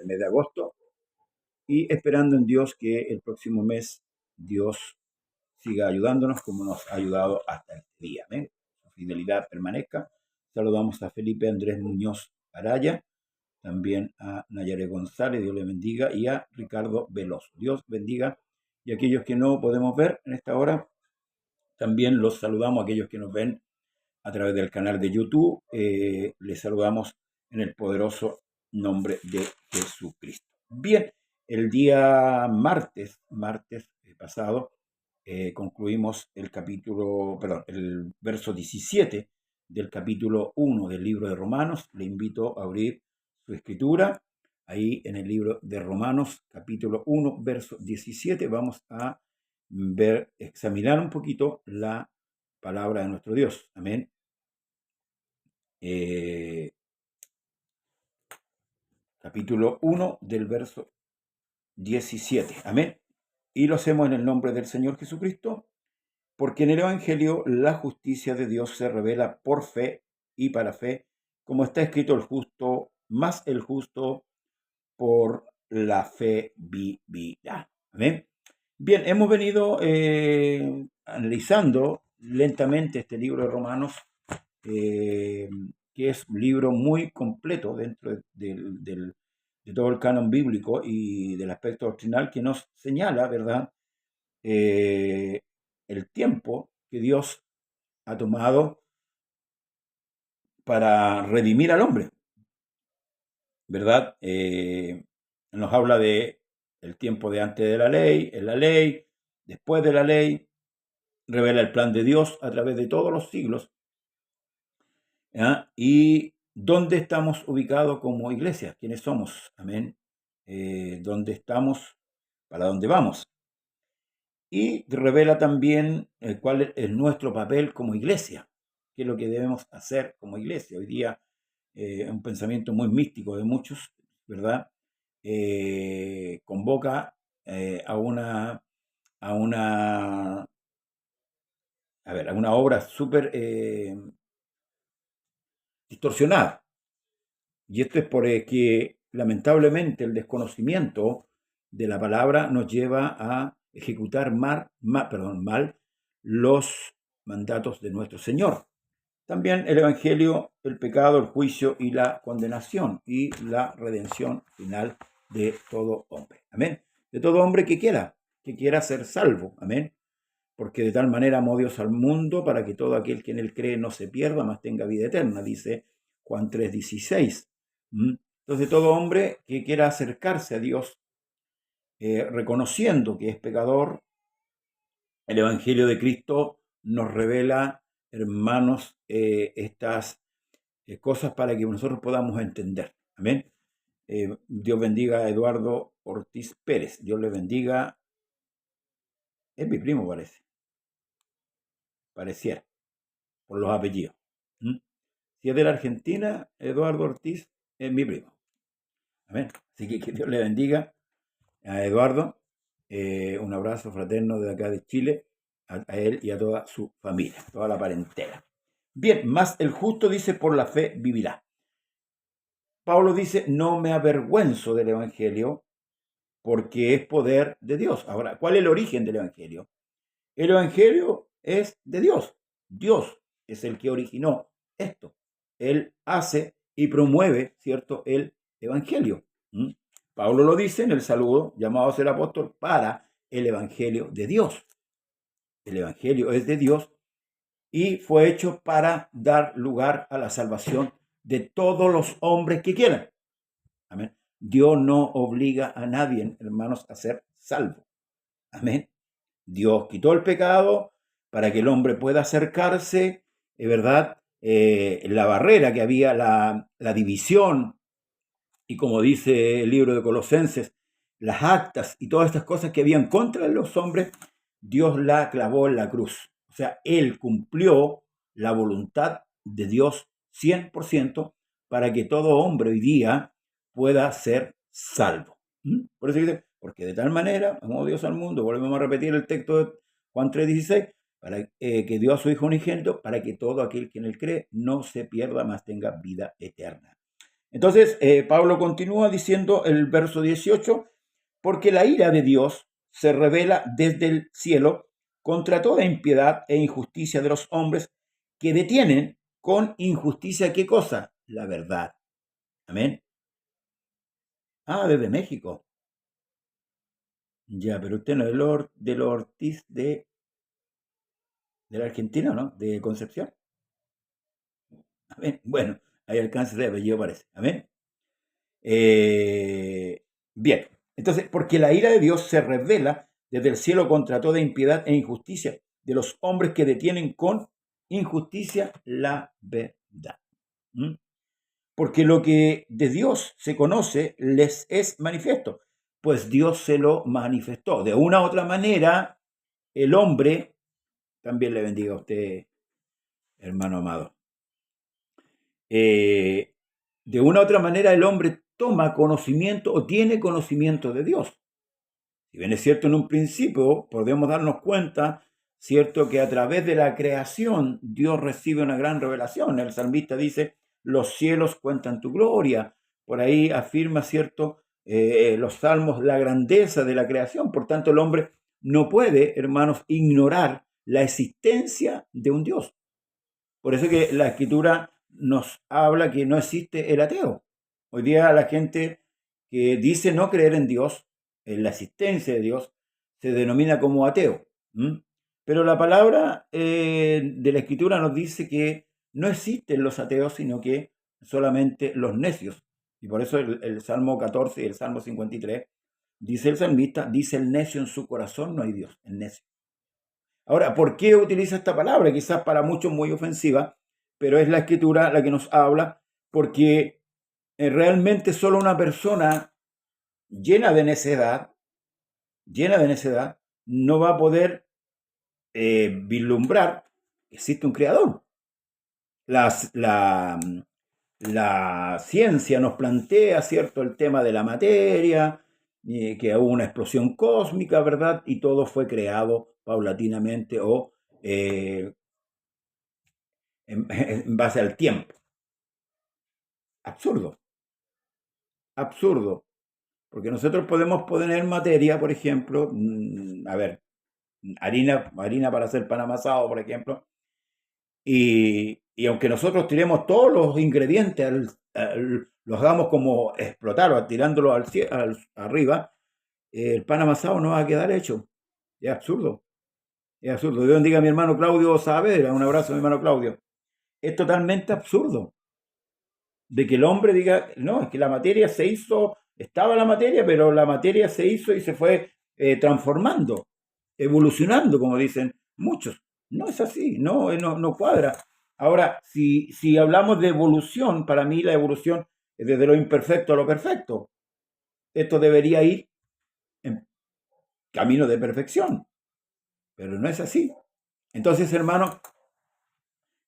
el mes de agosto y esperando en Dios que el próximo mes Dios siga ayudándonos como nos ha ayudado hasta este día. Amén. Su fidelidad permanezca. Saludamos a Felipe Andrés Muñoz Araya, también a Nayare González, Dios le bendiga, y a Ricardo Veloso. Dios bendiga. Y aquellos que no podemos ver en esta hora, también los saludamos a aquellos que nos ven a través del canal de YouTube. Les saludamos en el poderoso nombre de Jesucristo. Bien, el día martes pasado, concluimos el verso 17 del capítulo 1 del libro de Romanos. Le invito a abrir su escritura. Ahí en el libro de Romanos, capítulo 1, verso 17, vamos a examinar un poquito la palabra de nuestro Dios. Amén. Capítulo 1 del verso 17. Amén. Y lo hacemos en el nombre del Señor Jesucristo, porque en el Evangelio la justicia de Dios se revela por fe y para fe, como está escrito: el justo, más el justo por la fe vivirá. Amén. Bien, hemos venido analizando lentamente este libro de Romanos, que es un libro muy completo dentro de todo el canon bíblico y del aspecto doctrinal, que nos señala, ¿verdad?, el tiempo que Dios ha tomado para redimir al hombre, ¿verdad? Nos habla de el tiempo de antes de la ley, en la ley, después de la ley, revela el plan de Dios a través de todos los siglos. ¿Ya? Y dónde estamos ubicados como iglesia, quiénes somos, amén, dónde estamos, para dónde vamos. Y revela también cuál es nuestro papel como iglesia, qué es lo que debemos hacer como iglesia. Hoy día un pensamiento muy místico de muchos, ¿verdad? Convoca a una obra súper distorsionada. Y esto es porque lamentablemente el desconocimiento de la palabra nos lleva a ejecutar mal los mandatos de nuestro Señor. También el Evangelio, el pecado, el juicio y la condenación y la redención final de todo hombre. Amén. De todo hombre que quiera ser salvo. Amén. Porque de tal manera amó Dios al mundo para que todo aquel que en él cree no se pierda, mas tenga vida eterna, dice Juan 3:16. Entonces todo hombre que quiera acercarse a Dios, reconociendo que es pecador, el Evangelio de Cristo nos revela, hermanos, estas cosas para que nosotros podamos entender. Amén. Dios bendiga a Eduardo Ortiz Pérez. Dios le bendiga. Es mi primo, pareciera, por los apellidos. Si es de la Argentina, Eduardo Ortiz es mi primo. Amén. Así que Dios le bendiga a Eduardo. Un abrazo fraterno de acá de Chile, a él y a toda su familia, toda la parentela. Bien, más el justo, dice, por la fe vivirá. Pablo dice: no me avergüenzo del Evangelio, porque es poder de Dios. Ahora, ¿cuál es el origen del Evangelio? El Evangelio es de Dios. Dios es el que originó esto. Él hace y promueve, ¿cierto?, el Evangelio. Pablo lo dice en el saludo, llamado a ser apóstol para el Evangelio de Dios. El Evangelio es de Dios y fue hecho para dar lugar a la salvación de todos los hombres que quieran. Amén. Dios no obliga a nadie, hermanos, a ser salvo. Amén. Dios quitó el pecado para que el hombre pueda acercarse, ¿verdad? La barrera que había, la división, y como dice el libro de Colosenses, las actas y todas estas cosas que habían contra los hombres, Dios la clavó en la cruz. O sea, Él cumplió la voluntad de Dios 100% para que todo hombre hoy día pueda ser salvo. Por eso dice: porque de tal manera amó Dios al mundo, volvemos a repetir el texto de Juan 3:16, para que dio a su Hijo unigénito, para que todo aquel que en él cree no se pierda, mas tenga vida eterna. Entonces, Pablo continúa diciendo el verso 18, porque la ira de Dios se revela desde el cielo contra toda impiedad e injusticia de los hombres que detienen con injusticia, ¿qué cosa? La verdad. Amén. Ah, desde México. Ya, pero usted no es de los Ortiz de la Argentina, ¿no? De Concepción. Amén. Bueno, ahí alcanza de apellido parece. Amén. Bien, entonces, porque la ira de Dios se revela desde el cielo contra toda impiedad e injusticia de los hombres que detienen con injusticia la verdad. ¿Mm? Porque lo que de Dios se conoce les es manifiesto, pues Dios se lo manifestó. De una u otra manera, el hombre, también le bendiga a usted, hermano amado, de una u otra manera el hombre toma conocimiento o tiene conocimiento de Dios. Si bien es cierto, en un principio podemos darnos cuenta, cierto, que a través de la creación Dios recibe una gran revelación. El salmista dice, los cielos cuentan tu gloria. Por ahí afirma, cierto, los salmos, la grandeza de la creación. Por tanto, el hombre no puede, hermanos, ignorar la existencia de un Dios. Por eso que la Escritura nos habla que no existe el ateo. Hoy día la gente que dice no creer en Dios, en la existencia de Dios, se denomina como ateo. Pero la palabra de la Escritura nos dice que no existen los ateos, sino que solamente los necios. Y por eso el Salmo 14 y el Salmo 53 dice el salmista, dice el necio en su corazón, no hay Dios, el necio. Ahora, ¿por qué utiliza esta palabra? Quizás para muchos muy ofensiva, pero es la Escritura la que nos habla, porque realmente solo una persona llena de necedad, no va a poder vislumbrar que existe un creador. La ciencia nos plantea, ¿cierto?, el tema de la materia, que hubo una explosión cósmica, ¿verdad? Y todo fue creado paulatinamente o en base al tiempo. Absurdo, absurdo. Porque nosotros podemos poner materia, por ejemplo, a ver, harina para hacer pan amasado, por ejemplo, y aunque nosotros tiremos todos los ingredientes, los hagamos como explotar o tirándolo arriba, el pan amasado no va a quedar hecho. Es absurdo, es absurdo. Dios bendiga a mi hermano Claudio Saavedra, un abrazo a mi hermano Claudio. Es totalmente absurdo de que el hombre diga, no, es que la materia se hizo, estaba la materia, pero la materia se hizo y se fue transformando, evolucionando, como dicen muchos. No es así, no cuadra. Ahora, si hablamos de evolución, para mí la evolución es desde lo imperfecto a lo perfecto. Esto debería ir en camino de perfección, pero no es así. Entonces, hermano,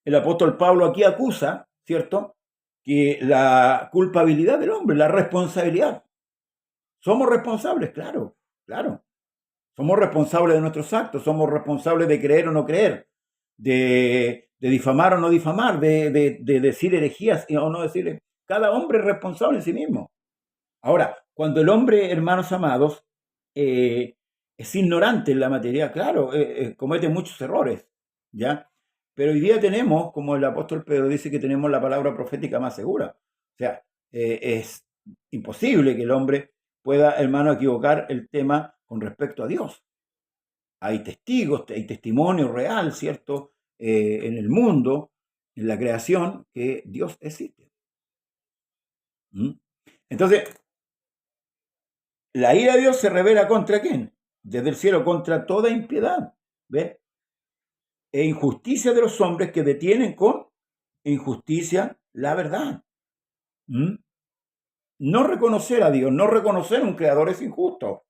el apóstol Pablo aquí acusa, ¿cierto?, que la culpabilidad del hombre, la responsabilidad. Somos responsables, claro, claro. Somos responsables de nuestros actos, somos responsables de creer o no creer, de difamar o no difamar, de decir herejías o no decir. Cada hombre es responsable en sí mismo. Ahora, cuando el hombre, hermanos amados, es ignorante en la materia, claro, comete muchos errores, ¿ya? Pero hoy día tenemos, como el apóstol Pedro dice, que tenemos la palabra profética más segura. O sea, es imposible que el hombre pueda, hermano, equivocar el tema con respecto a Dios. Hay testigos, hay testimonio real, ¿cierto? En el mundo, en la creación, que Dios existe. Entonces, la ira de Dios se revela contra quién? Desde el cielo, contra toda impiedad, ¿ve? E injusticia de los hombres que detienen con injusticia la verdad. No reconocer a Dios, no reconocer a un creador es injusto.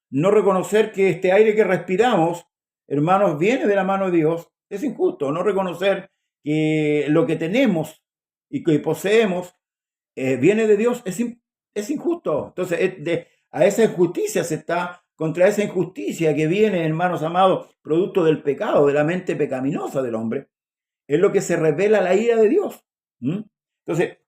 No reconocer que este aire que respiramos, hermanos, viene de la mano de Dios, es injusto. No reconocer que lo que tenemos y que poseemos viene de Dios, es injusto. Entonces, a esa injusticia se está, contra esa injusticia que viene, hermanos amados, producto del pecado, de la mente pecaminosa del hombre, es lo que se revela la ira de Dios. Entonces,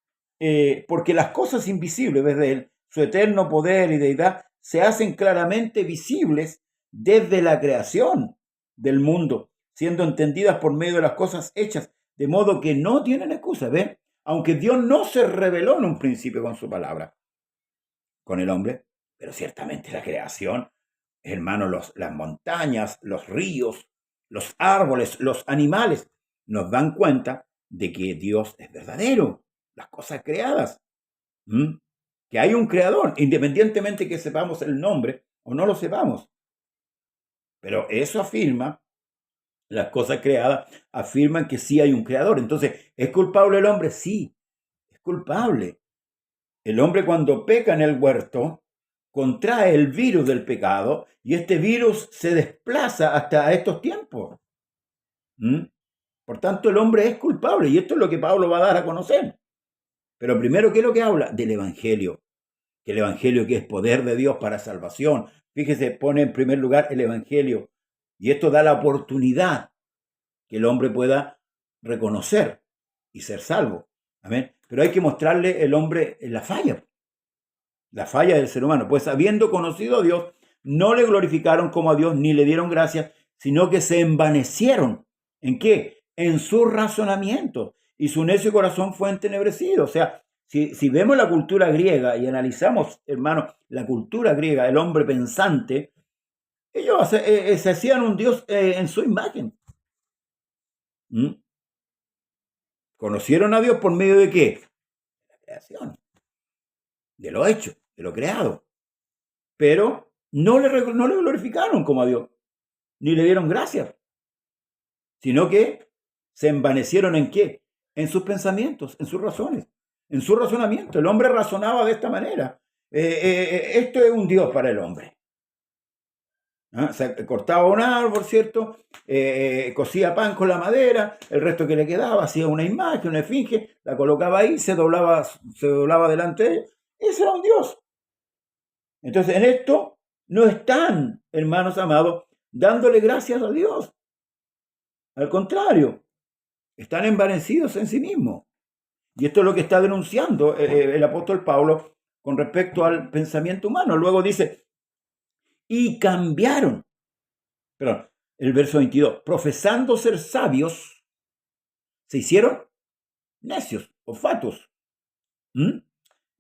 porque las cosas invisibles desde él, su eterno poder y deidad, se hacen claramente visibles desde la creación del mundo, siendo entendidas por medio de las cosas hechas, de modo que no tienen excusa, ¿ven? Aunque Dios no se reveló en un principio con su palabra, con el hombre, pero ciertamente la creación, hermano, las montañas, los ríos, los árboles, los animales, nos dan cuenta de que Dios es verdadero, las cosas creadas. ¿Mm? Que hay un creador, independientemente que sepamos el nombre o no lo sepamos. Pero eso afirma, las cosas creadas afirman que sí hay un creador. Entonces, ¿es culpable el hombre? Sí, es culpable. El hombre cuando peca en el huerto, contrae el virus del pecado y este virus se desplaza hasta estos tiempos. ¿Mm? Por tanto, el hombre es culpable y esto es lo que Pablo va a dar a conocer. Pero primero, ¿qué es lo que habla? Del Evangelio. Que el Evangelio que es poder de Dios para salvación. Fíjese, pone en primer lugar el Evangelio. Y esto da la oportunidad que el hombre pueda reconocer y ser salvo. Amén. Pero hay que mostrarle el hombre la falla del ser humano. Pues habiendo conocido a Dios, no le glorificaron como a Dios ni le dieron gracias, sino que se envanecieron. ¿En qué? En su razonamiento. Y su necio corazón fue entenebrecido. O sea, si vemos la cultura griega y analizamos, hermano, la cultura griega, el hombre pensante, ellos se hacían un Dios en su imagen. ¿Mm? Conocieron a Dios por medio de qué? La creación, de lo hecho, de lo creado. Pero no le glorificaron como a Dios, ni le dieron gracias, sino que se envanecieron en qué? En sus pensamientos, en sus razones, en su razonamiento. El hombre razonaba de esta manera. Esto es un Dios para el hombre. ¿Ah? Se cortaba un árbol, ¿cierto? Cosía pan con la madera, el resto que le quedaba, hacía una imagen, una esfinge, la colocaba ahí, se doblaba delante de ella. Ese era un Dios. Entonces, en esto no están, hermanos amados, dándole gracias a Dios. Al contrario, están envanecidos en sí mismos. Y esto es lo que está denunciando el apóstol Pablo con respecto al pensamiento humano. Luego dice, y cambiaron. Perdón, el verso 22, profesando ser sabios, se hicieron necios o fatos. ¿Mm?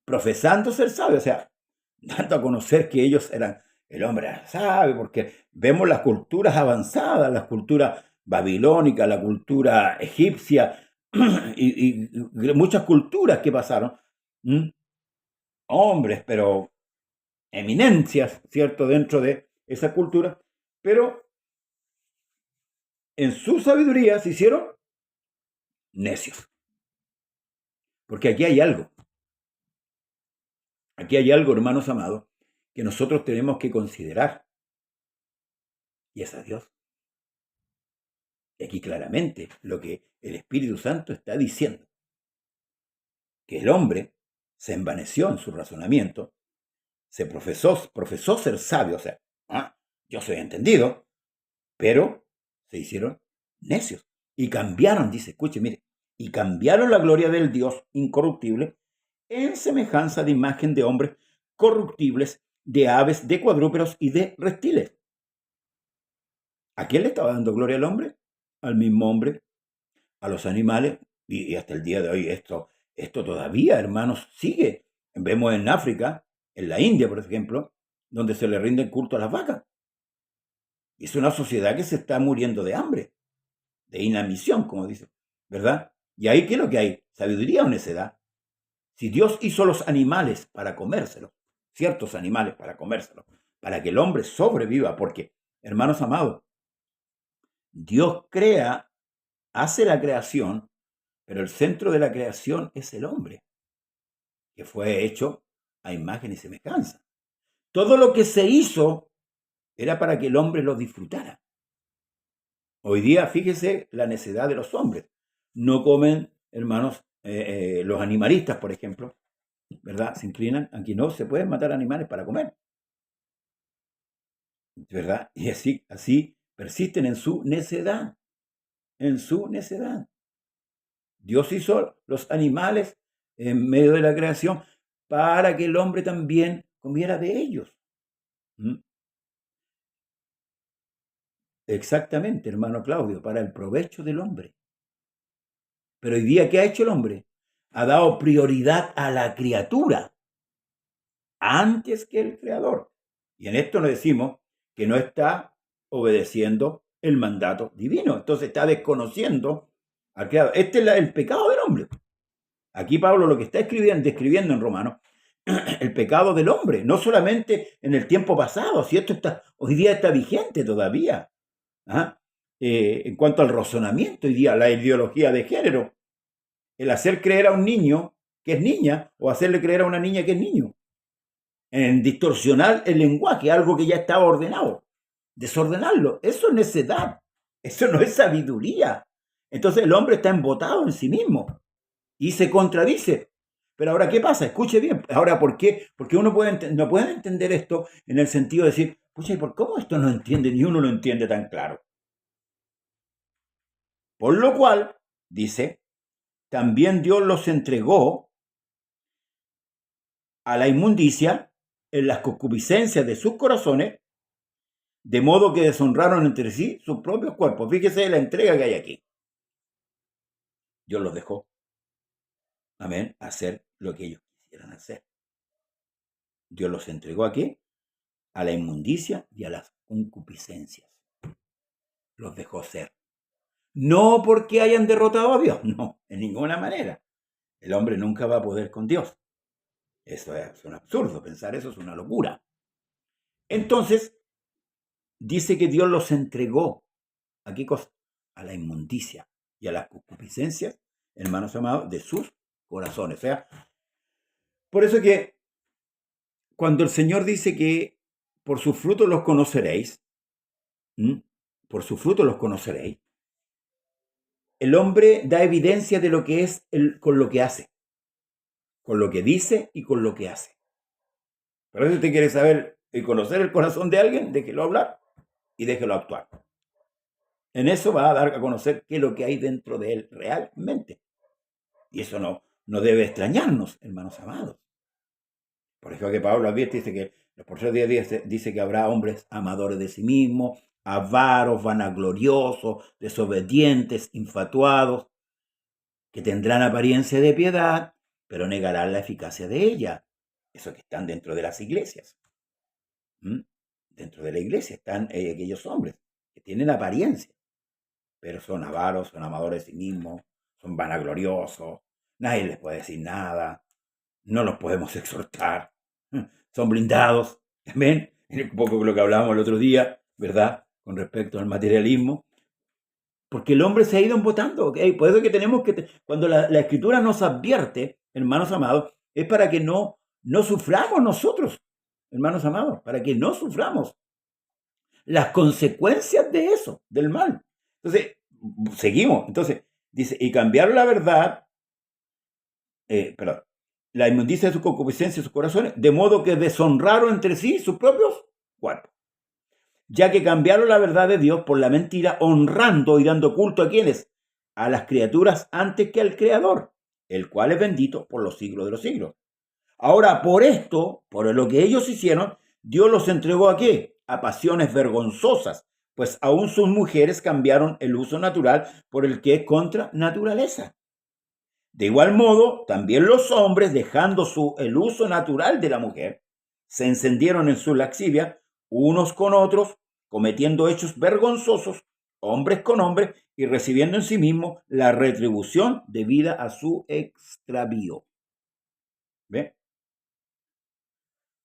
Profesando ser sabios, o sea, dando a conocer que ellos eran, el hombre era sabio, porque vemos las culturas avanzadas, las culturas babilónicas, la cultura egipcia y muchas culturas que pasaron. ¿Mm? Hombres, pero eminencias, ¿cierto?, dentro de esa cultura, pero en su sabiduría se hicieron necios. Porque aquí hay algo, hermanos amados, que nosotros tenemos que considerar, y es a Dios. Y aquí claramente lo que el Espíritu Santo está diciendo, que el hombre se envaneció en su razonamiento, se profesó ser sabio, o sea, yo soy entendido, pero se hicieron necios y cambiaron, dice, escuche, mire, y cambiaron la gloria del Dios incorruptible en semejanza de imagen de hombres corruptibles, de aves, de cuadrúpedos y de reptiles. ¿A quién le estaba dando gloria al hombre? Al mismo hombre, a los animales, y hasta el día de hoy esto todavía, hermanos, sigue. Vemos en África, en la India, por ejemplo, donde se le rinden culto a las vacas. Y es una sociedad que se está muriendo de hambre, de inanición, como dice, ¿verdad? Y ahí, ¿qué es lo que hay? ¿Sabiduría o necedad? Si Dios hizo los animales para comérselos, ciertos animales para comérselos, para que el hombre sobreviva, porque, hermanos amados, Dios hace la creación, pero el centro de la creación es el hombre, que fue hecho a imagen y semejanza. Todo lo que se hizo era para que el hombre lo disfrutara. Hoy día, fíjese la necedad de los hombres. No comen, hermanos, los animalistas, por ejemplo, ¿verdad? Se inclinan, aquí no se pueden matar animales para comer, ¿verdad? Y así persisten en su necedad, en su necedad. Dios hizo los animales en medio de la creación para que el hombre también comiera de ellos. ¿Mm? Exactamente, hermano Claudio, para el provecho del hombre. Pero hoy día, ¿qué ha hecho el hombre? Ha dado prioridad a la criatura antes que el creador. Y en esto nos decimos que no está obedeciendo el mandato divino. Entonces está desconociendo al creador. Este es el pecado del hombre. Aquí Pablo lo que está describiendo en Romanos, el pecado del hombre, no solamente en el tiempo pasado, si esto hoy día está vigente todavía. ¿Ah? En cuanto al razonamiento, hoy día la ideología de género, el hacer creer a un niño que es niña o hacerle creer a una niña que es niño, en distorsionar el lenguaje, algo que ya estaba ordenado, desordenarlo, eso es necedad, eso no es sabiduría. Entonces el hombre está embotado en sí mismo y se contradice. Pero ahora, ¿qué pasa? Escuche bien. Ahora, ¿por qué? Porque uno no puede entender esto en el sentido de decir, pucha, ¿y por cómo esto no entiende? Ni uno lo entiende tan claro. Por lo cual, dice, también Dios los entregó a la inmundicia en las concupiscencias de sus corazones, de modo que deshonraron entre sí sus propios cuerpos. Fíjese la entrega que hay aquí. Dios los dejó, amén, hacer lo que ellos quisieran hacer. Dios los entregó aquí a la inmundicia y a las concupiscencias. Los dejó ser. No porque hayan derrotado a Dios, no, en ninguna manera. El hombre nunca va a poder con Dios. Eso es un absurdo, pensar eso es una locura. Entonces, dice que Dios los entregó. ¿A qué cosa? A la inmundicia y a las concupiscencias, hermanos amados, de sus corazones. O sea, por eso que cuando el Señor dice que por sus frutos los conoceréis, por sus frutos los conoceréis, el hombre da evidencia de lo que es con lo que hace, con lo que dice y con lo que hace. Por eso usted quiere saber y conocer el corazón de alguien, déjelo hablar y déjelo actuar. En eso va a dar a conocer qué es lo que hay dentro de él realmente. Y eso no debe extrañarnos, hermanos amados. Por eso que Pablo advierte, dice que los postreros días dice que habrá hombres amadores de sí mismos, avaros, vanagloriosos, desobedientes, infatuados, que tendrán apariencia de piedad, pero negarán la eficacia de ella. Esos que están dentro de las iglesias. Dentro de la iglesia están aquellos hombres que tienen apariencia, pero son avaros, son amadores de sí mismos, son vanagloriosos, nadie les puede decir nada, no los podemos exhortar, son blindados, amén, un poco lo que hablábamos el otro día, ¿verdad?, con respecto al materialismo, porque el hombre se ha ido embotando, ¿ok? Por eso que tenemos que, cuando la Escritura nos advierte, hermanos amados, es para que no suframos nosotros, hermanos amados, para que no suframos las consecuencias de eso, del mal. Entonces, seguimos. Entonces, dice, y cambiaron la verdad, la inmundicia de sus concupiscencias y sus corazones, de modo que deshonraron entre sí sus propios cuerpos. Ya que cambiaron la verdad de Dios por la mentira, honrando y dando culto a quienes, a las criaturas antes que al Creador, el cual es bendito por los siglos de los siglos. Ahora, por esto, por lo que ellos hicieron, Dios los entregó ¿a qué? A pasiones vergonzosas, pues aún sus mujeres cambiaron el uso natural por el que es contra naturaleza. De igual modo, también los hombres, dejando el uso natural de la mujer, se encendieron en su lascivia unos con otros, cometiendo hechos vergonzosos, hombres con hombres, y recibiendo en sí mismos la retribución debida a su extravío. ¿Ve?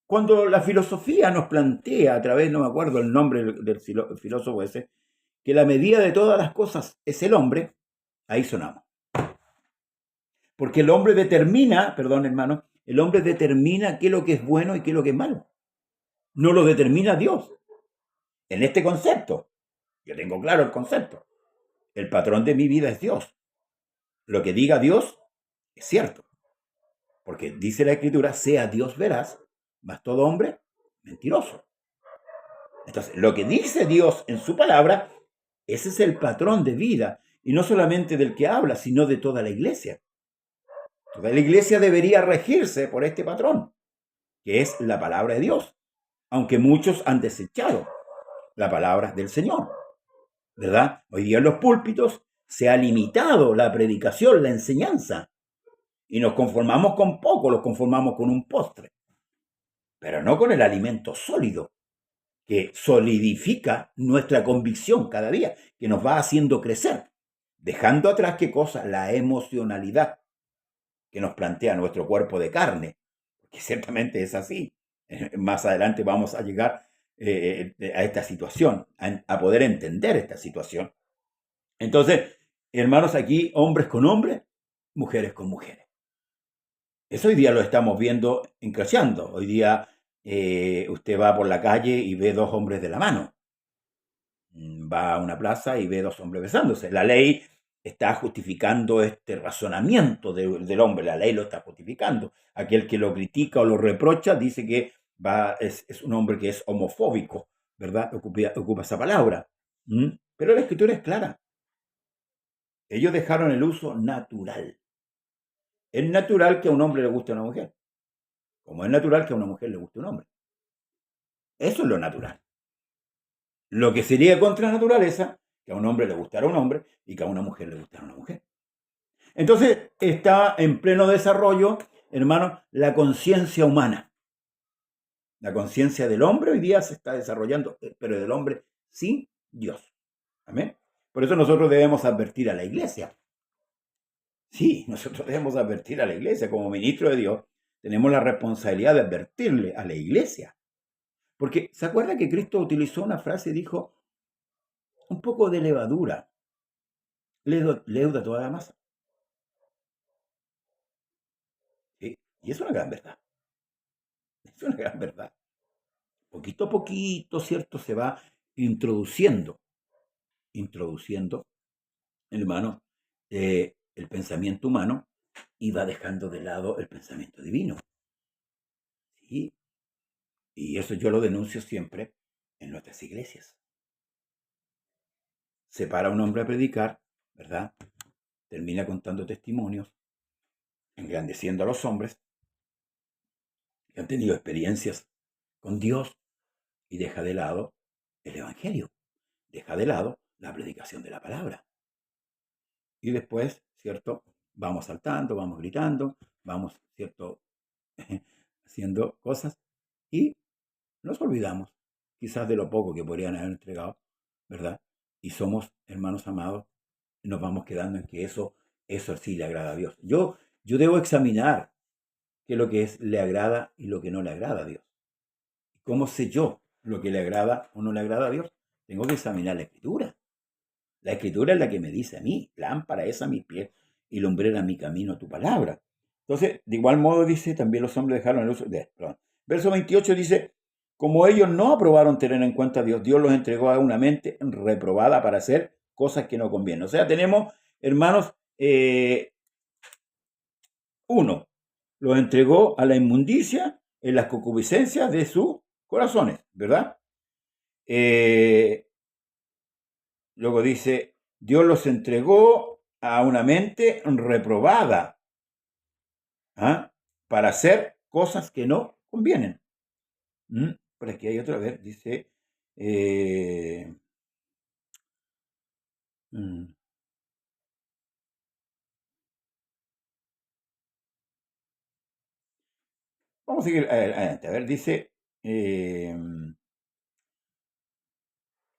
Cuando la filosofía nos plantea, a través, no me acuerdo el nombre del filósofo ese, que la medida de todas las cosas es el hombre, ahí sonamos. Porque el hombre determina, perdón hermano, el hombre determina qué es lo que es bueno y qué es lo que es malo. No lo determina Dios. En este concepto, yo tengo claro el concepto. El patrón de mi vida es Dios. Lo que diga Dios es cierto. Porque dice la Escritura, sea Dios veraz, mas todo hombre mentiroso. Entonces, lo que dice Dios en su palabra, ese es el patrón de vida. Y no solamente del que habla, sino de toda la iglesia. Toda la iglesia debería regirse por este patrón, que es la palabra de Dios, aunque muchos han desechado la palabra del Señor, ¿verdad? Hoy día en los púlpitos se ha limitado la predicación, la enseñanza, y nos conformamos con poco, nos conformamos con un postre, pero no con el alimento sólido, que solidifica nuestra convicción cada día, que nos va haciendo crecer, dejando atrás qué cosa, la emocionalidad que nos plantea nuestro cuerpo de carne, que ciertamente es así. Más adelante vamos a llegar a esta situación, a poder entender esta situación. Entonces, hermanos, aquí hombres con hombres, mujeres con mujeres. Eso hoy día lo estamos viendo creciendo. Hoy día usted va por la calle y ve dos hombres de la mano. Va a una plaza y ve dos hombres besándose. La ley está justificando este razonamiento del hombre, la ley lo está justificando. Aquel que lo critica o lo reprocha dice que es un hombre que es homofóbico, ¿verdad? Ocupa esa palabra. Pero la escritura es clara. Ellos dejaron el uso natural. Es natural que a un hombre le guste a una mujer, como es natural que a una mujer le guste un hombre. Eso es lo natural. Lo que sería contra la naturaleza, que a un hombre le gustara un hombre y que a una mujer le gustara una mujer. Entonces está en pleno desarrollo, hermano, la conciencia humana. La conciencia del hombre hoy día se está desarrollando, pero del hombre sin Dios. Amén. Por eso nosotros debemos advertir a la iglesia. Sí, nosotros debemos advertir a la iglesia. Como ministro de Dios, tenemos la responsabilidad de advertirle a la iglesia. Porque, ¿se acuerda que Cristo utilizó una frase y dijo, un poco de levadura leuda toda la masa? ¿Sí? Y es una gran verdad. Es una gran verdad. Poquito a poquito, ¿cierto? Se va introduciendo, hermano, el pensamiento humano y va dejando de lado el pensamiento divino. ¿Sí? Y eso yo lo denuncio siempre en nuestras iglesias. Se para un hombre a predicar, ¿verdad? Termina contando testimonios, engrandeciendo a los hombres que han tenido experiencias con Dios y deja de lado el Evangelio, deja de lado la predicación de la palabra. Y después, ¿cierto? Vamos saltando, vamos gritando, vamos, ¿cierto? Haciendo cosas y nos olvidamos quizás de lo poco que podrían haber entregado, ¿verdad? Y somos hermanos amados y nos vamos quedando en que eso sí le agrada a Dios. Yo debo examinar qué es lo que le agrada y lo que no le agrada a Dios. ¿Cómo sé yo lo que le agrada o no le agrada a Dios? Tengo que examinar la Escritura. La Escritura es la que me dice a mí, lámpara es a mis pies y lumbrera mi camino tu palabra. Entonces, de igual modo dice, también los hombres dejaron el uso perdón. Verso 28 dice, como ellos no aprobaron tener en cuenta a Dios, Dios los entregó a una mente reprobada para hacer cosas que no convienen. O sea, tenemos, hermanos, uno, los entregó a la inmundicia en las concupiscencias de sus corazones, ¿verdad? Luego dice, Dios los entregó a una mente reprobada, ¿ah? Para hacer cosas que no convienen. Por aquí hay otra vez, dice, vamos a seguir adelante. A ver, dice,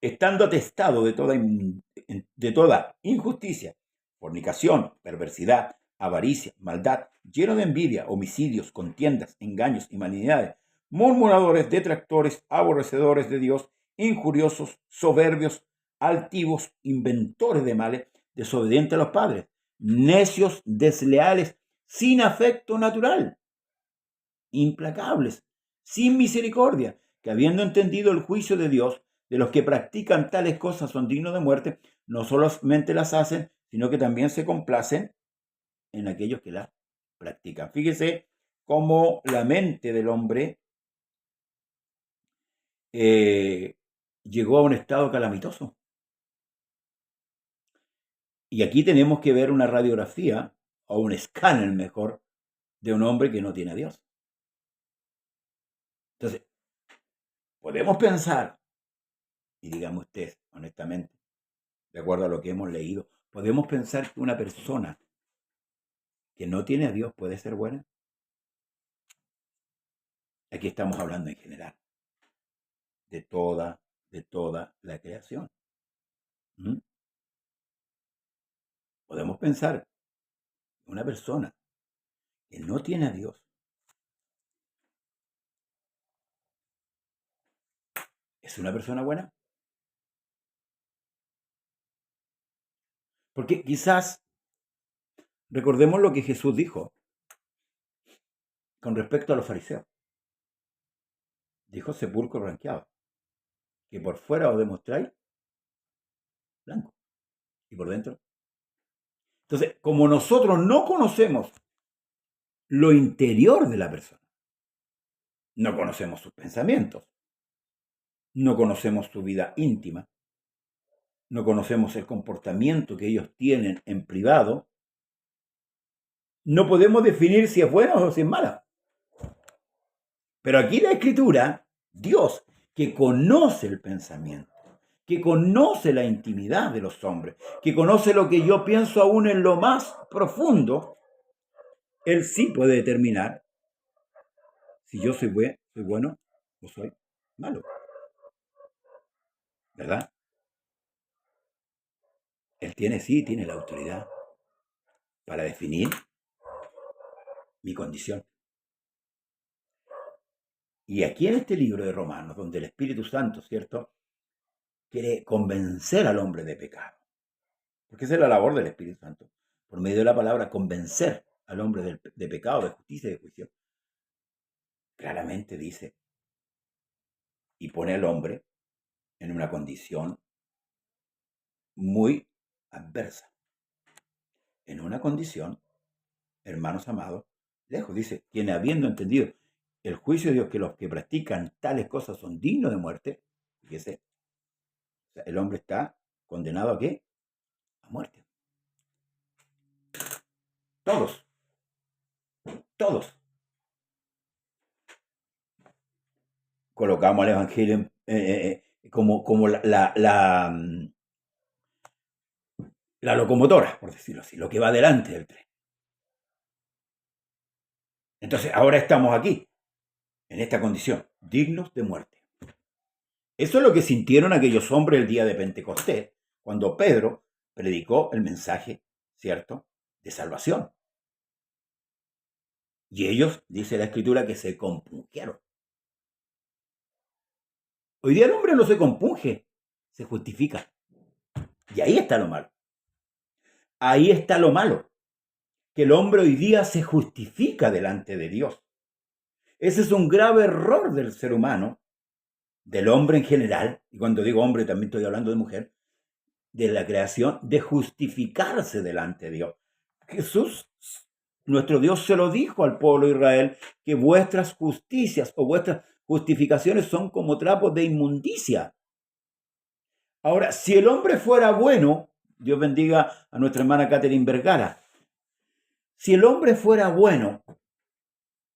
estando atestado de toda injusticia, fornicación, perversidad, avaricia, maldad, lleno de envidia, homicidios, contiendas, engaños y malignidades, murmuradores, detractores, aborrecedores de Dios, injuriosos, soberbios, altivos, inventores de males, desobedientes a los padres, necios, desleales, sin afecto natural, implacables, sin misericordia, que habiendo entendido el juicio de Dios, de los que practican tales cosas son dignos de muerte, no solamente las hacen, sino que también se complacen en aquellos que las practican. Fíjese cómo la mente del hombre llegó a un estado calamitoso. Y aquí tenemos que ver una radiografía, o un escáner mejor, de un hombre que no tiene a Dios. Entonces, podemos pensar, y dígame usted honestamente, de acuerdo a lo que hemos leído, podemos pensar que una persona que no tiene a Dios puede ser buena. Aquí estamos hablando en general, de toda la creación. ¿Mm? Podemos pensar que una persona que no tiene a Dios es una persona buena. Porque quizás recordemos lo que Jesús dijo con respecto a los fariseos. Dijo sepulcro blanqueado, que por fuera os demostráis blanco y por dentro. Entonces, como nosotros no conocemos lo interior de la persona, no conocemos sus pensamientos, no conocemos su vida íntima, no conocemos el comportamiento que ellos tienen en privado, no podemos definir si es buena o si es mala. Pero aquí la Escritura, Dios, que conoce el pensamiento, que conoce la intimidad de los hombres, que conoce lo que yo pienso aún en lo más profundo, Él sí puede determinar si yo soy bueno o soy malo. ¿Verdad? Él tiene la autoridad para definir mi condición. Y aquí en este libro de Romanos, donde el Espíritu Santo, ¿cierto?, quiere convencer al hombre de pecado. Porque esa es la labor del Espíritu Santo. Por medio de la palabra, convencer al hombre de pecado, de justicia y de juicio. Claramente dice, y pone al hombre en una condición muy adversa. En una condición, hermanos amados, lejos. Dice, quien habiendo entendido el juicio de Dios, que los que practican tales cosas son dignos de muerte, fíjese, o sea, el hombre está condenado ¿a qué? A muerte. Todos, todos. Colocamos al Evangelio como la locomotora, por decirlo así, lo que va delante del tren. Entonces, ahora estamos aquí, en esta condición, dignos de muerte. Eso es lo que sintieron aquellos hombres el día de Pentecostés, cuando Pedro predicó el mensaje, ¿cierto?, de salvación. Y ellos, dice la Escritura, que se compungieron. Hoy día el hombre no se compunge, se justifica. Y ahí está lo malo. Ahí está lo malo. Que el hombre hoy día se justifica delante de Dios. Ese es un grave error del ser humano, del hombre en general, y cuando digo hombre también estoy hablando de mujer, de la creación, de justificarse delante de Dios. Jesús, nuestro Dios, se lo dijo al pueblo de Israel, que vuestras justicias o vuestras justificaciones son como trapos de inmundicia. Ahora, si el hombre fuera bueno, Dios bendiga a nuestra hermana Catherine Vergara, si el hombre fuera bueno,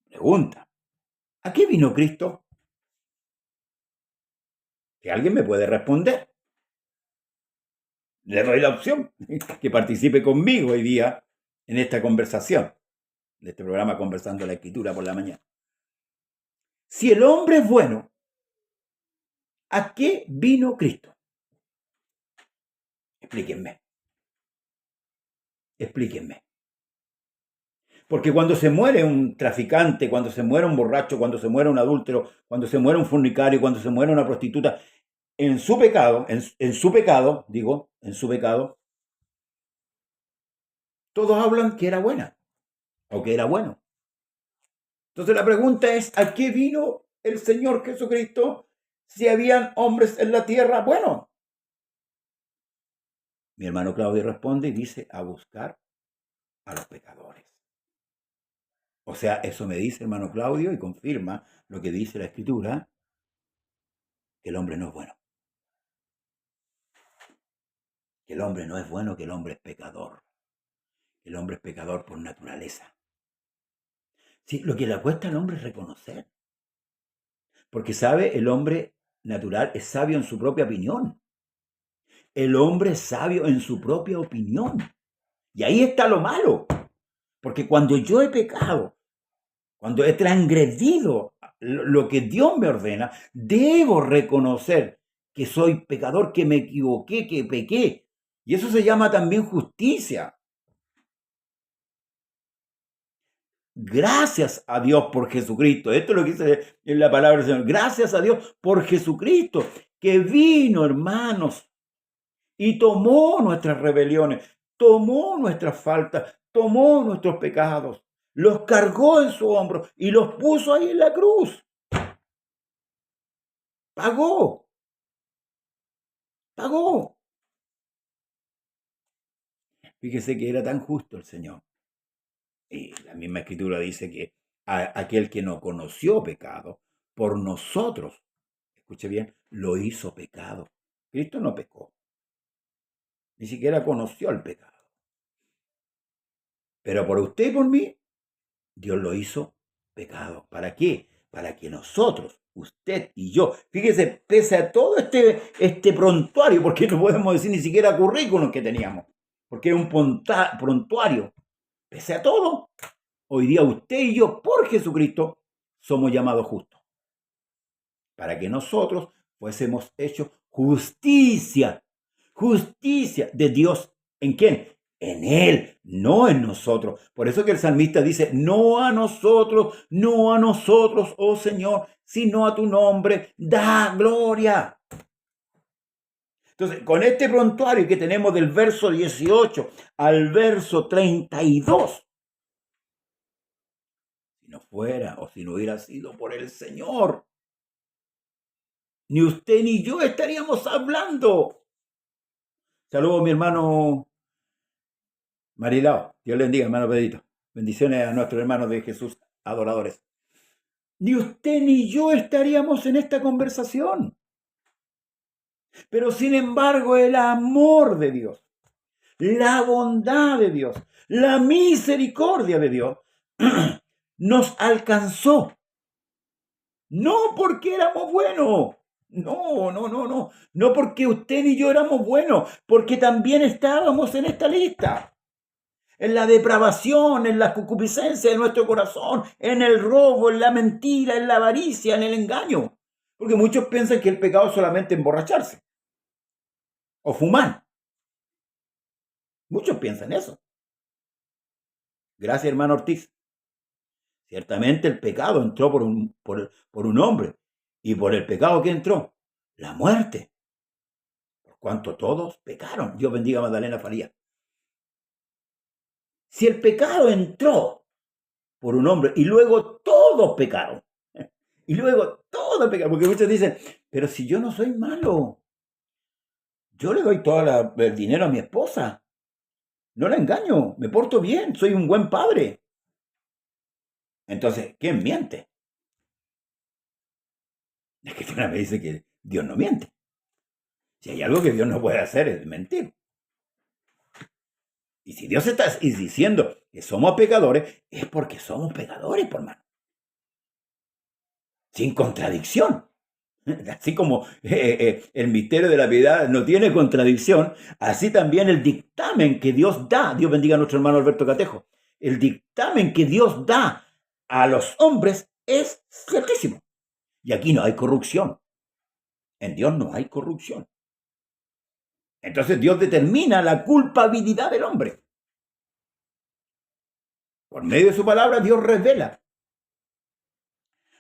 pregunta, ¿a qué vino Cristo? Que alguien me puede responder. Le doy la opción que participe conmigo hoy día en esta conversación, de este programa Conversando la Escritura por la mañana. Si el hombre es bueno, ¿a qué vino Cristo? Explíquenme. Explíquenme. Porque cuando se muere un traficante, cuando se muere un borracho, cuando se muere un adúltero, cuando se muere un fornicario, cuando se muere una prostituta, en su pecado, todos hablan que era buena o que era bueno. Entonces la pregunta es, ¿a qué vino el Señor Jesucristo si habían hombres en la tierra buenos? Mi hermano Claudio responde y dice, a buscar a los pecadores. O sea, eso me dice hermano Claudio y confirma lo que dice la Escritura, que el hombre no es bueno. Que el hombre no es bueno, que el hombre es pecador. El hombre es pecador por naturaleza. Sí, lo que le cuesta al hombre es reconocer. Porque sabe, el hombre natural es sabio en su propia opinión. El hombre es sabio en su propia opinión. Y ahí está lo malo. Porque cuando yo he pecado, cuando he transgredido lo que Dios me ordena, debo reconocer que soy pecador, que me equivoqué, que pequé. Y eso se llama también justicia. Gracias a Dios por Jesucristo. Esto es lo que dice en la palabra del Señor. Gracias a Dios por Jesucristo, que vino, hermanos, y tomó nuestras rebeliones, tomó nuestras faltas, tomó nuestros pecados, los cargó en su hombro y los puso ahí en la cruz. Pagó, pagó. Fíjese que era tan justo el Señor. Y la misma escritura dice que aquel que no conoció pecado, por nosotros, escuche bien, lo hizo pecado. Cristo no pecó, ni siquiera conoció el pecado. Pero por usted y por mí, Dios lo hizo pecado. ¿Para qué? Para que nosotros, usted y yo, fíjese, pese a todo este prontuario, porque no podemos decir ni siquiera currículum que teníamos, porque es un prontuario, pese a todo, hoy día usted y yo, por Jesucristo, somos llamados justos. Para que nosotros fuésemos hechos justicia, justicia de Dios. ¿En quién? En Él, no en nosotros. Por eso que el salmista dice, no a nosotros, oh Señor, sino a tu nombre, da gloria. Entonces, con este prontuario que tenemos del verso 18 al verso 32, si no fuera o si no hubiera sido por el Señor, ni usted ni yo estaríamos hablando. Saludos, mi hermano Marilao. Dios le bendiga, hermano Pedrito. Bendiciones a nuestros hermanos de Jesús, adoradores. Ni usted ni yo estaríamos en esta conversación. Pero sin embargo, el amor de Dios, la bondad de Dios, la misericordia de Dios nos alcanzó. No porque éramos buenos. No porque usted y yo éramos buenos, porque también estábamos en esta lista. En la depravación, en la concupiscencia de nuestro corazón, en el robo, en la mentira, en la avaricia, en el engaño. Porque muchos piensan que el pecado es solamente emborracharse o fumar. Muchos piensan eso. Gracias, hermano Ortiz. Ciertamente el pecado entró por un hombre. Y por el pecado que entró, la muerte. Por cuanto todos pecaron. Dios bendiga a Magdalena Faría. Si el pecado entró por un hombre y luego todos pecaron. Y luego todos pecaron. Porque muchos dicen, pero si yo no soy malo, yo le doy todo el dinero a mi esposa. No la engaño, me porto bien, soy un buen padre. Entonces, ¿quién miente? La escritura me dice que Dios no miente. Si hay algo que Dios no puede hacer es mentir. Y si Dios está diciendo que somos pecadores, es porque somos pecadores, por mano. Sin contradicción. Así como el misterio de la piedad no tiene contradicción, así también el dictamen que Dios da, Dios bendiga a nuestro hermano Alberto Catejo, el dictamen que Dios da a los hombres es ciertísimo. Y aquí no hay corrupción. En Dios no hay corrupción. Entonces Dios determina la culpabilidad del hombre. Por medio de su palabra Dios revela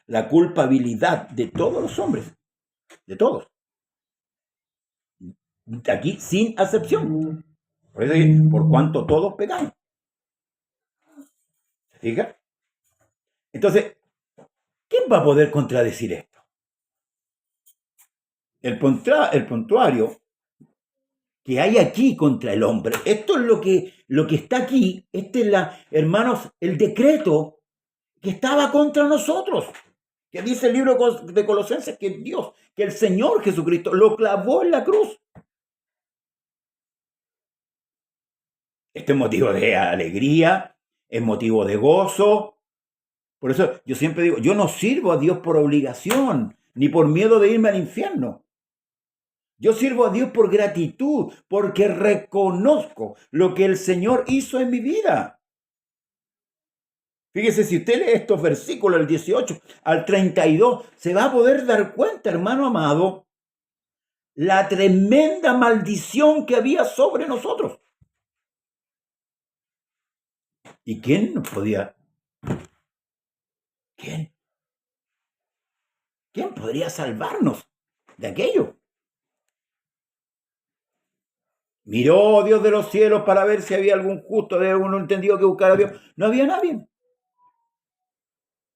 la culpabilidad de todos los hombres, de todos. Aquí sin acepción. Por eso, por cuanto todos pecaron. ¿Se fija? Entonces, ¿quién va a poder contradecir esto? El puntuario que hay aquí contra el hombre. Esto es lo que está aquí. Este es, hermanos, el decreto que estaba contra nosotros. Que dice el libro de Colosenses que Dios, que el Señor Jesucristo lo clavó en la cruz. Este es motivo de alegría, es motivo de gozo, Por eso yo siempre digo, yo no sirvo a Dios por obligación, ni por miedo de irme al infierno. Yo sirvo a Dios por gratitud, porque reconozco lo que el Señor hizo en mi vida. Fíjese, si usted lee estos versículos, el 18 al 32, se va a poder dar cuenta, hermano amado, la tremenda maldición que había sobre nosotros. ¿Y quién nos podía? ¿Quién? ¿Quién podría salvarnos de aquello? Miró Dios de los cielos para ver si había algún justo, había alguno entendido que buscara a Dios. No había nadie.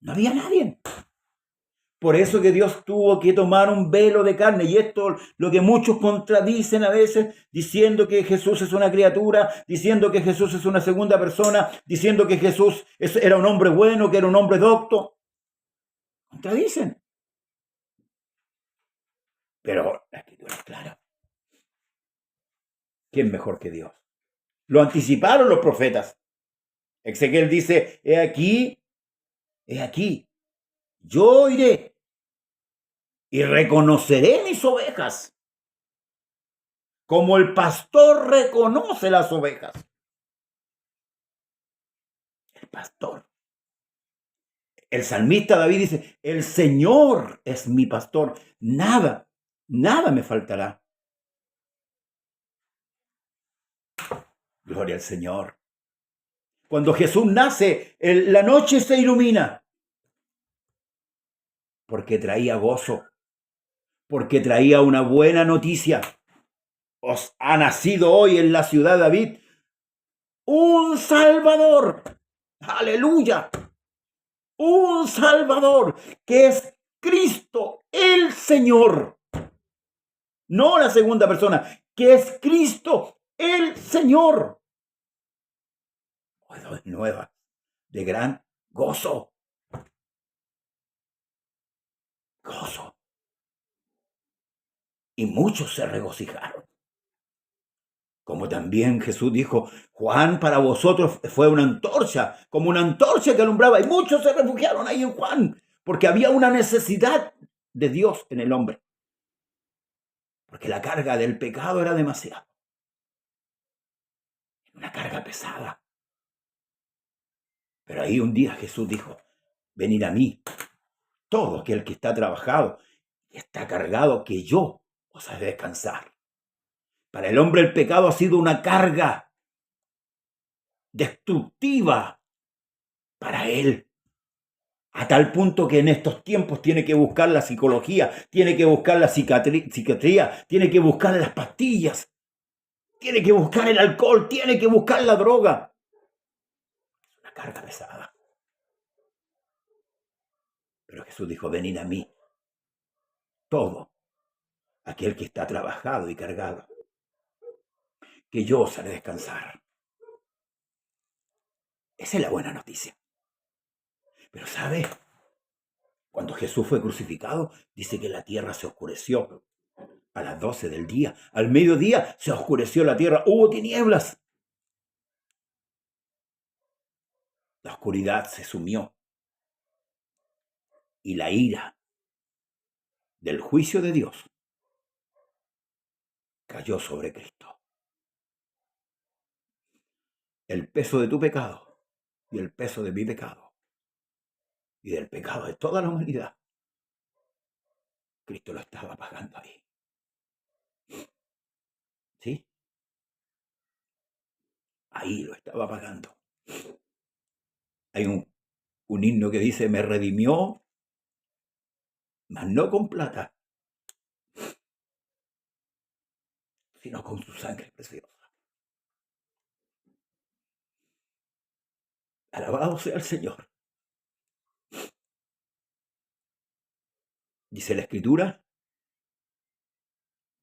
No había nadie. Por eso que Dios tuvo que tomar un velo de carne. Y esto lo que muchos contradicen a veces, diciendo que Jesús es una criatura, diciendo que Jesús es una segunda persona, diciendo que Jesús era un hombre bueno, que era un hombre docto. Contradicen. Pero la Escritura es clara. ¿Quién mejor que Dios? Lo anticiparon los profetas. Ezequiel dice, he aquí, yo iré y reconoceré mis ovejas, como el pastor reconoce las ovejas. El pastor. El salmista David dice, el Señor es mi pastor, nada me faltará. Gloria al Señor. Cuando Jesús nace, la noche se ilumina, porque traía gozo, porque traía una buena noticia. Os ha nacido hoy en la ciudad de David un Salvador. Aleluya. Un Salvador, que es Cristo el Señor. No la segunda persona, que es Cristo el Señor. Hoy doy nuevas de gran gozo. Gozo. Y muchos se regocijaron. Como también Jesús dijo, Juan para vosotros fue una antorcha, como una antorcha que alumbraba. Y muchos se refugiaron ahí en Juan, porque había una necesidad de Dios en el hombre. Porque la carga del pecado era demasiado. Una carga pesada. Pero ahí un día Jesús dijo, venid a mí, todo aquel que está trabajado y está cargado, que yo os haré descansar. Para el hombre el pecado ha sido una carga destructiva para él, a tal punto que en estos tiempos tiene que buscar la psicología, tiene que buscar la psiquiatría, tiene que buscar las pastillas, tiene que buscar el alcohol, tiene que buscar la droga. Es una carga pesada. Pero Jesús dijo, venid a mí, todo aquel que está trabajado y cargado, que yo os haré descansar. Esa es la buena noticia. Pero ¿sabe? Cuando Jesús fue crucificado, dice que la tierra se oscureció a las 12 del día. Al mediodía se oscureció la tierra, hubo tinieblas. La oscuridad se sumió. Y la ira del juicio de Dios cayó sobre Cristo. El peso de tu pecado y el peso de mi pecado y del pecado de toda la humanidad, Cristo lo estaba pagando ahí. ¿Sí? Ahí lo estaba pagando. Hay un himno que dice, me redimió, mas no con plata, sino con su sangre preciosa. Alabado sea el Señor. Dice la Escritura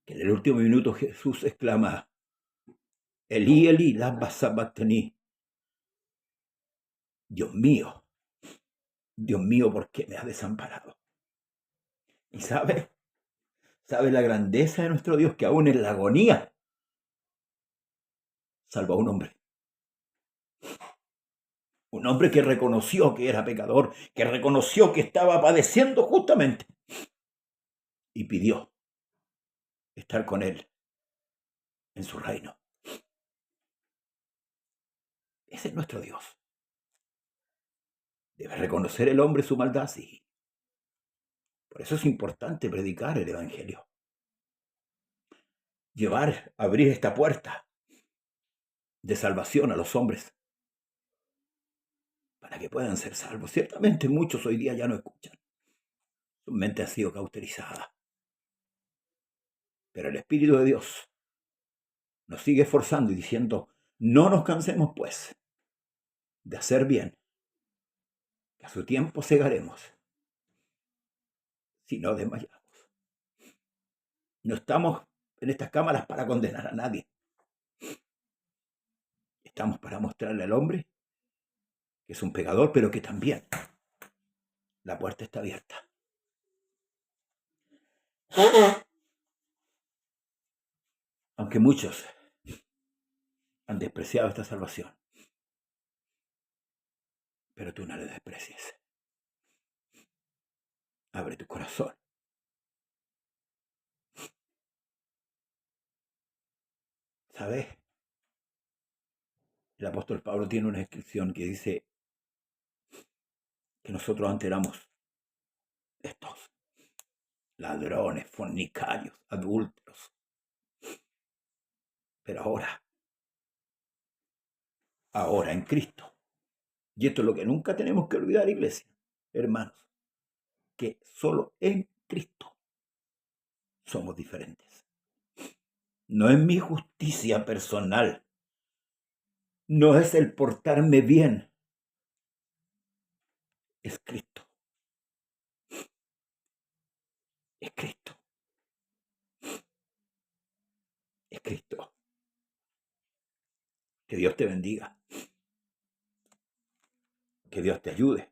que en el último minuto Jesús exclama, Elí, Elí, lama sabactani. Dios mío, ¿por qué me has desamparado? Y sabe la grandeza de nuestro Dios, que aún en la agonía salva a un hombre. Un hombre que reconoció que era pecador, que reconoció que estaba padeciendo justamente y pidió estar con él en su reino. Ese es nuestro Dios. Debe reconocer el hombre su maldad, sí. Por eso es importante predicar el Evangelio. Abrir esta puerta de salvación a los hombres para que puedan ser salvos. Ciertamente muchos hoy día ya no escuchan. Su mente ha sido cauterizada. Pero el Espíritu de Dios nos sigue esforzando y diciendo, no nos cansemos pues de hacer bien, que a su tiempo segaremos, si no desmayamos. No estamos en estas cámaras para condenar a nadie. Estamos para mostrarle al hombre que es un pecador, pero que también la puerta está abierta. Aunque muchos han despreciado esta salvación, pero tú no la desprecies. Abre tu corazón. ¿Sabes? El apóstol Pablo tiene una descripción que dice que nosotros antes éramos estos ladrones, fornicarios, adúlteros. Pero ahora en Cristo. Y esto es lo que nunca tenemos que olvidar, iglesia, hermanos, que solo en Cristo somos diferentes. No es mi justicia personal, no es el portarme bien, es Cristo. Es Cristo. Es Cristo. Que Dios te bendiga. Que Dios te ayude.